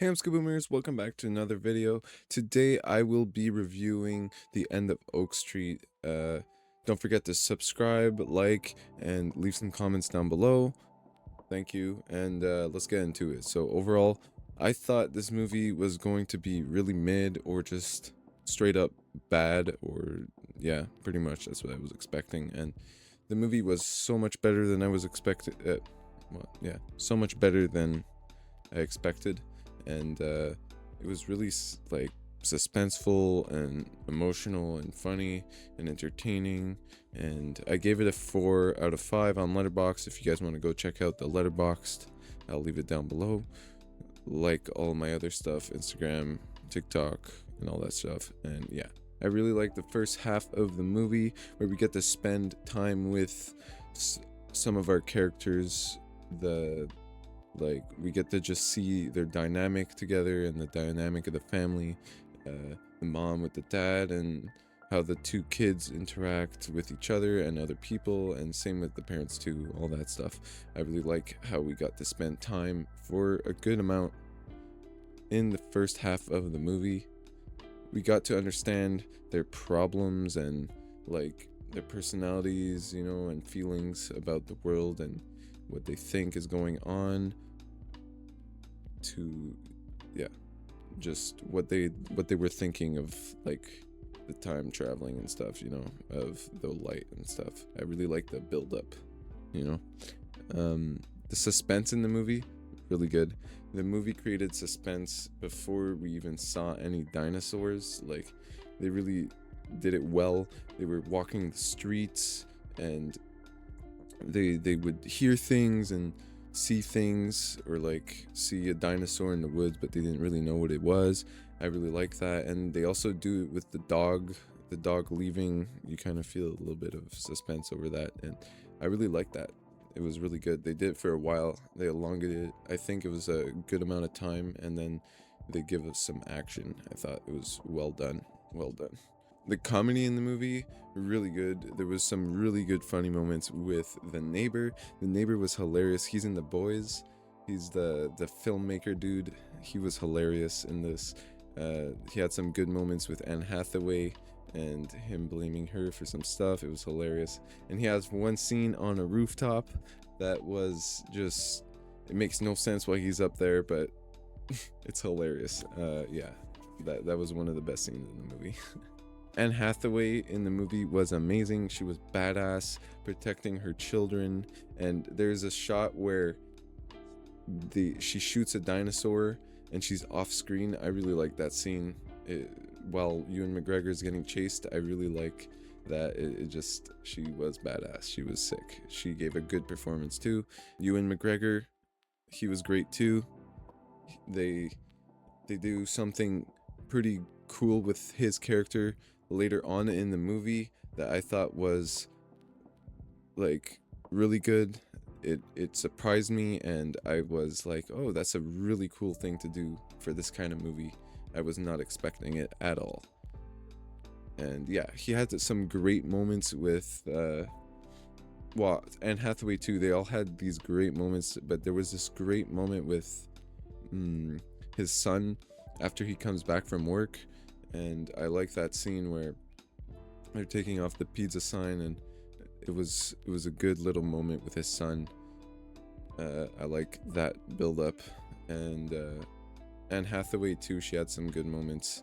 Hey, I'm Boomers. Welcome back to another video. Today I will be reviewing The End of Oak Street. Don't forget to subscribe, like, and leave some comments down below. Thank you, and let's get into it. So overall, I thought this movie was going to be really mid or just straight up bad, or yeah, pretty much that's what I was expecting. And the movie was so much better than I was expected. So much better than I expected, and it was really like suspenseful and emotional and funny and entertaining, and I gave it a 4 out of 5 on Letterboxd. If you guys want to go check out the Letterboxd, I'll leave it down below, like all my other stuff, Instagram, TikTok, and all that stuff. And yeah, I really like the first half of the movie where we get to spend time with some of our characters. We get to just see their dynamic together and the dynamic of the family, the mom with the dad, and how the two kids interact with each other and other people, and same with the parents too, all that stuff. I really like how we got to spend time for a good amount in the first half of the movie. We got to understand their problems and like their personalities, and feelings about the world and what they think is going on, to just what they were thinking of, like the time traveling and stuff, of the light and stuff. I really like the build up, the suspense in the movie, really good. The movie created suspense before we even saw any dinosaurs. Like, they really did it well. They were walking the streets and they would hear things and see things, or like see a dinosaur in the woods, but they didn't really know what it was. I really like that. And they also do it with the dog leaving. You kind of feel a little bit of suspense over that, and I really like that. It was really good. They did it for a while. They elongated it. I think it was a good amount of time, and then they give us some action. I thought it was well done. The comedy in the movie, really good. There was some really good funny moments with the neighbor. The neighbor was hilarious. He's in The Boys. He's the filmmaker dude. He was hilarious in this. He had some good moments with Anne Hathaway and him blaming her for some stuff. It was hilarious. And he has one scene on a rooftop that was just, it makes no sense why he's up there, but it's hilarious. That was one of the best scenes in the movie. Anne Hathaway in the movie was amazing. She was badass, protecting her children. And there's a shot where she shoots a dinosaur and she's off screen. I really like that scene. While Ewan McGregor is getting chased, I really like that. She was badass. She was sick. She gave a good performance too. Ewan McGregor, he was great too. They do something pretty cool with his character later on in the movie that I thought was like really good. It surprised me, and I was like, oh, that's a really cool thing to do for this kind of movie. I was not expecting it at all. And yeah, he had some great moments with Anne Hathaway too. They all had these great moments, but there was this great moment with his son after he comes back from work. And I like that scene where they're taking off the pizza sign, and it was a good little moment with his son. I like that build up. And Anne Hathaway too, she had some good moments.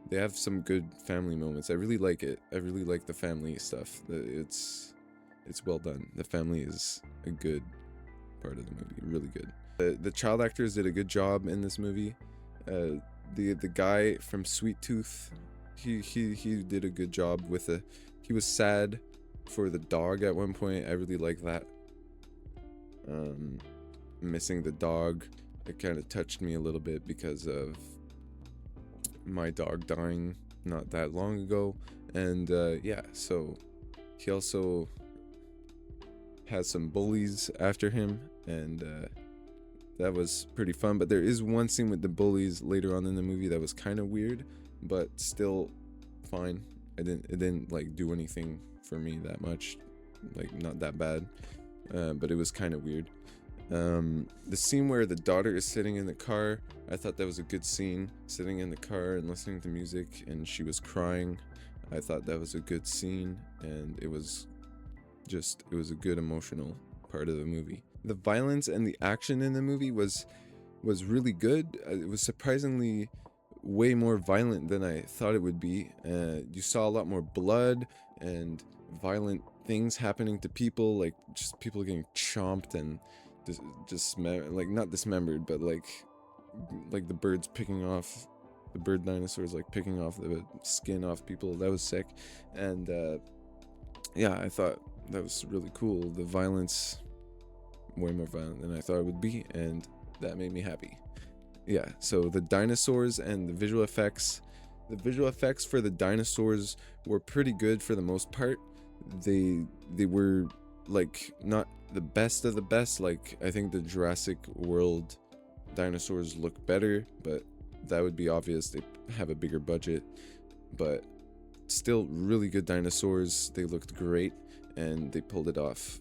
They have some good family moments. I really like it. I really like the family stuff. It's well done. The family is a good part of the movie, really good. The child actors did a good job in this movie. The guy from Sweet Tooth, he did a good job with he was sad for the dog at one point. I really like that. Missing the dog, it kind of touched me a little bit because of my dog dying not that long ago. And so he also has some bullies after him, and that was pretty fun. But there is one scene with the bullies later on in the movie that was kind of weird, but still fine. It didn't like do anything for me that much, like not that bad, but it was kind of weird. The scene where the daughter is sitting in the car, I thought that was a good scene, sitting in the car and listening to music, and she was crying. I thought that was a good scene, and it was a good emotional part of the movie. The violence and the action in the movie was really good. It was surprisingly way more violent than I thought it would be. You saw a lot more blood and violent things happening to people, like just people getting chomped and like not dismembered, but like the birds picking off the bird dinosaurs, like picking off the skin off people. That was sick. And yeah, I thought that was really cool. The violence, way more violent than I thought it would be, and that made me happy. Yeah, so the dinosaurs and the visual effects for the dinosaurs were pretty good for the most part. They were like not the best of the best. Like, I think the Jurassic World dinosaurs look better, but that would be obvious. They have a bigger budget, but still really good dinosaurs. They looked great, and they pulled it off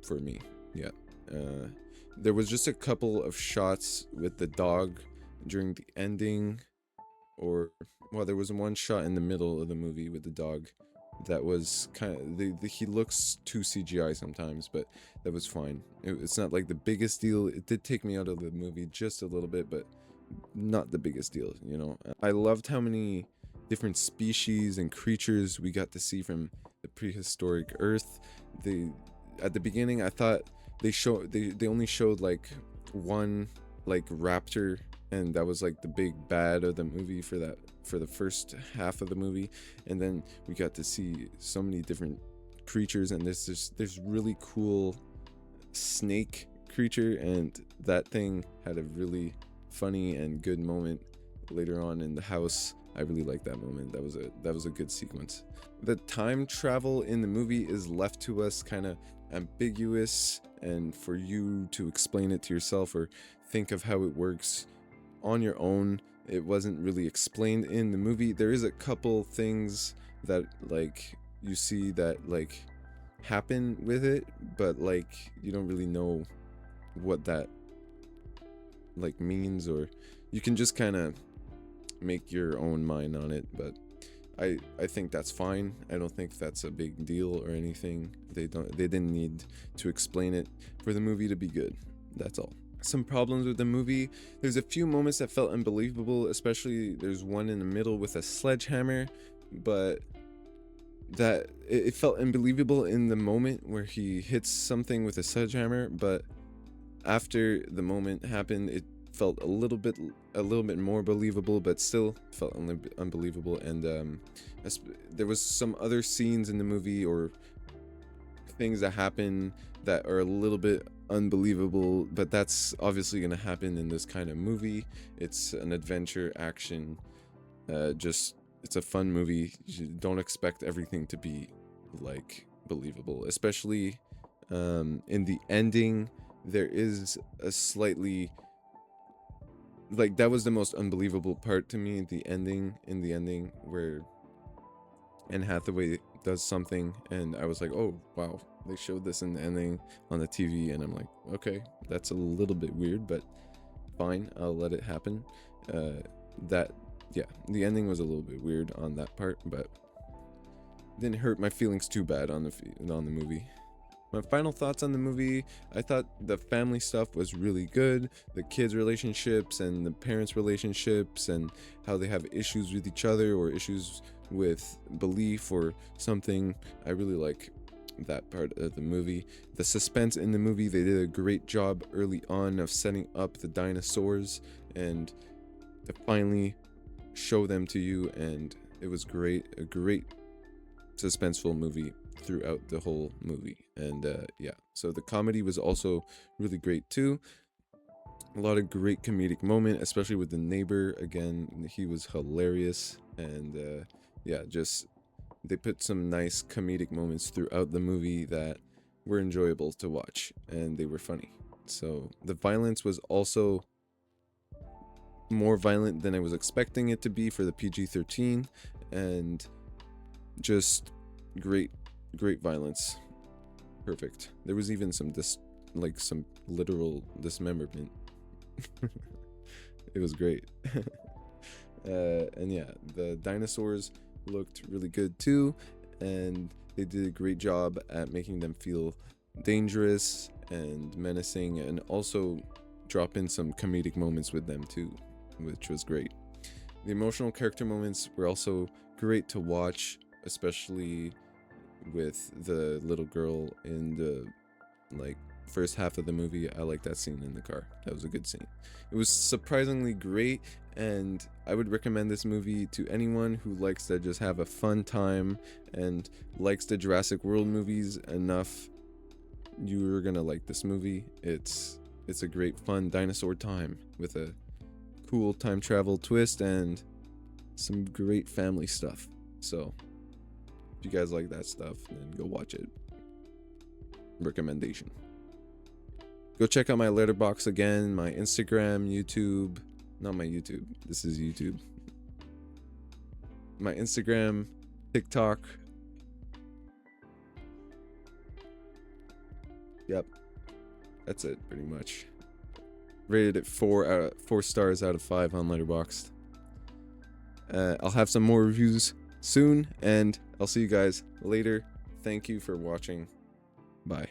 for me. Yeah. There was just a couple of shots with the dog during the ending, there was one shot in the middle of the movie with the dog that was kind of he looks too CGI sometimes, but that was fine. It's not like the biggest deal. It did take me out of the movie just a little bit, but not the biggest deal, you know. I loved how many different species and creatures we got to see from the prehistoric Earth. At the beginning, I thought they only showed like one like raptor, and that was like the big bad of the movie for the first half of the movie, and then we got to see so many different creatures, and there's really cool snake creature, and that thing had a really funny and good moment later on in the house. I really liked that moment. That was a good sequence. The time travel in the movie is left to us kind of ambiguous, and for you to explain it to yourself or think of how it works on your own. It wasn't really explained in the movie. There is a couple things that like you see that like happen with it, but like you don't really know what that like means, or you can just kind of make your own mind on it. But I think that's fine. I don't think that's a big deal or anything. They didn't need to explain it for the movie to be good. That's all. Some problems with the movie: there's a few moments that felt unbelievable, especially there's one in the middle with a sledgehammer, but that it felt unbelievable in the moment where he hits something with a sledgehammer, but after the moment happened, it felt a little bit more believable, but still felt unbelievable. And there was some other scenes in the movie or things that happen that are a little bit unbelievable, but that's obviously going to happen in this kind of movie. It's an adventure action, it's a fun movie. You don't expect everything to be like believable, especially in the ending. There is a slightly like, that was the most unbelievable part to me, in the ending where Anne Hathaway does something, and I was like, oh wow, they showed this in the ending on the TV, and I'm like, okay, that's a little bit weird, but fine, I'll let it happen. The ending was a little bit weird on that part, but didn't hurt my feelings too bad on the movie. My final thoughts on the movie: I thought the family stuff was really good. The kids' relationships and the parents' relationships, and how they have issues with each other or issues with belief or something. I really like that part of the movie. The suspense in the movie, they did a great job early on of setting up the dinosaurs and to finally show them to you, and it was great. A great suspenseful movie throughout the whole movie. And so the comedy was also really great too. A lot of great comedic moment, especially with the neighbor. Again, he was hilarious. And just they put some nice comedic moments throughout the movie that were enjoyable to watch, and they were funny. So the violence was also more violent than I was expecting it to be for the PG-13, and just great violence. Perfect. There was even some literal dismemberment. It was great. And yeah, the dinosaurs looked really good too, and they did a great job at making them feel dangerous and menacing, and also drop in some comedic moments with them too, which was great. The emotional character moments were also great to watch, especially with the little girl in the like first half of the movie. I like that scene in the car. That was a good scene. It was surprisingly great, and I would recommend this movie to anyone who likes to just have a fun time and likes the Jurassic World movies enough. You're gonna like this movie. It's a great fun dinosaur time with a cool time travel twist and some great family stuff. So if you guys like that stuff, then go watch it. Recommendation. Go check out my Letterboxd again, my Instagram, YouTube. Not my YouTube. This is YouTube. My Instagram, TikTok. Yep. That's it, pretty much. Rated it 4 stars out of 5 on Letterboxd. I'll have some more reviews soon, and I'll see you guys later. Thank you for watching. Bye.